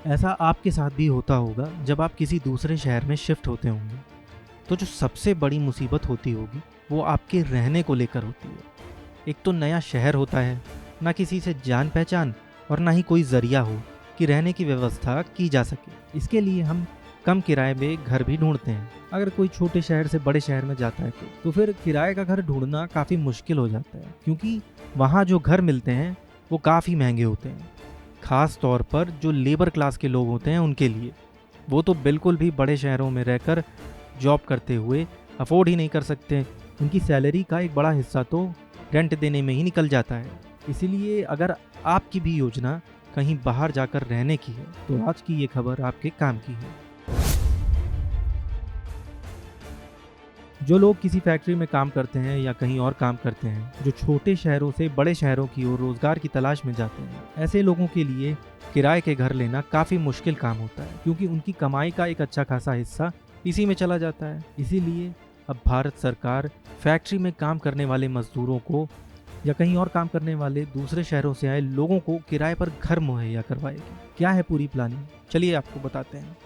ऐसा आपके साथ भी होता होगा जब आप किसी दूसरे शहर में शिफ्ट होते होंगे, तो जो सबसे बड़ी मुसीबत होती होगी वो आपके रहने को लेकर होती है। एक तो नया शहर होता है, ना किसी से जान पहचान और ना ही कोई जरिया हो कि रहने की व्यवस्था की जा सके। इसके लिए हम कम किराए में घर भी ढूंढते हैं। अगर कोई छोटे शहर से बड़े शहर में जाता है तो फिर किराए का घर ढूंढना काफ़ी मुश्किल हो जाता है, क्योंकि वहाँ जो घर मिलते हैं वो काफ़ी महंगे होते हैं। खास तौर पर जो लेबर क्लास के लोग होते हैं उनके लिए, वो तो बिल्कुल भी बड़े शहरों में रहकर जॉब करते हुए अफोर्ड ही नहीं कर सकते। उनकी सैलरी का एक बड़ा हिस्सा तो रेंट देने में ही निकल जाता है। इसीलिए अगर आपकी भी योजना कहीं बाहर जाकर रहने की है तो आज की ये खबर आपके काम की है। जो लोग किसी फैक्ट्री में काम करते हैं या कहीं और काम करते हैं, जो छोटे शहरों से बड़े शहरों की ओर रोजगार की तलाश में जाते हैं, ऐसे लोगों के लिए किराए के घर लेना काफ़ी मुश्किल काम होता है, क्योंकि उनकी कमाई का एक अच्छा खासा हिस्सा इसी में चला जाता है। इसीलिए अब भारत सरकार फैक्ट्री में काम करने वाले मजदूरों को या कहीं और काम करने वाले दूसरे शहरों से आए लोगों को किराए पर घर मुहैया करवाएगी। क्या है पूरी प्लानिंग, चलिए आपको बताते हैं।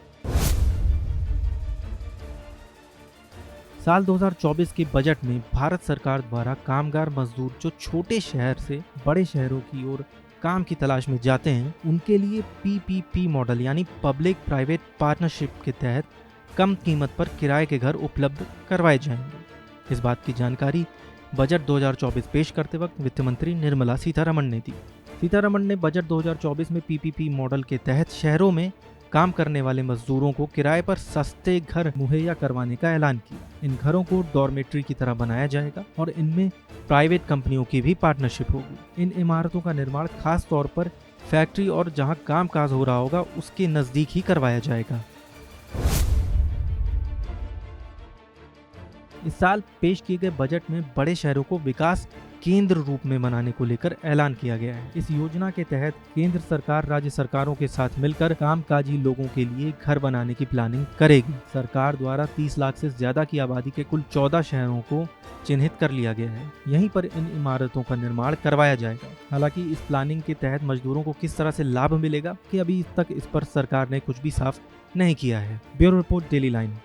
साल 2024 के बजट में भारत सरकार द्वारा कामगार मजदूर जो छोटे शहर से बड़े शहरों की ओर काम की तलाश में जाते हैं, उनके लिए पीपीपी मॉडल यानी पब्लिक प्राइवेट पार्टनरशिप के तहत कम कीमत पर किराए के घर उपलब्ध करवाए जाएंगे। इस बात की जानकारी बजट 2024 पेश करते वक्त वित्त मंत्री निर्मला सीतारमण ने दी। सीतारमण ने बजट 2024 में पीपीपी मॉडल के तहत शहरों में काम करने वाले मजदूरों को किराए पर सस्ते घर मुहैया करवाने का ऐलान किया। इन घरों को डॉर्मेट्री की तरह बनाया जाएगा और इनमें प्राइवेट कंपनियों की भी पार्टनरशिप होगी। इन इमारतों का निर्माण खास तौर पर फैक्ट्री और जहां कामकाज हो रहा होगा उसके नजदीक ही करवाया जाएगा। इस साल पेश किए गए बजट में बड़े शहरों को विकास केंद्र रूप में बनाने को लेकर ऐलान किया गया है। इस योजना के तहत केंद्र सरकार राज्य सरकारों के साथ मिलकर कामकाजी लोगों के लिए घर बनाने की प्लानिंग करेगी। सरकार द्वारा 30 लाख से ज्यादा की आबादी के कुल 14 शहरों को चिन्हित कर लिया गया है। यहीं पर इन इमारतों का निर्माण करवाया जाएगा। हालांकि इस प्लानिंग के तहत मजदूरों को किस तरह से लाभ मिलेगा कि अभी तक इस पर सरकार ने कुछ भी साफ नहीं किया है। Bureau report, daily line.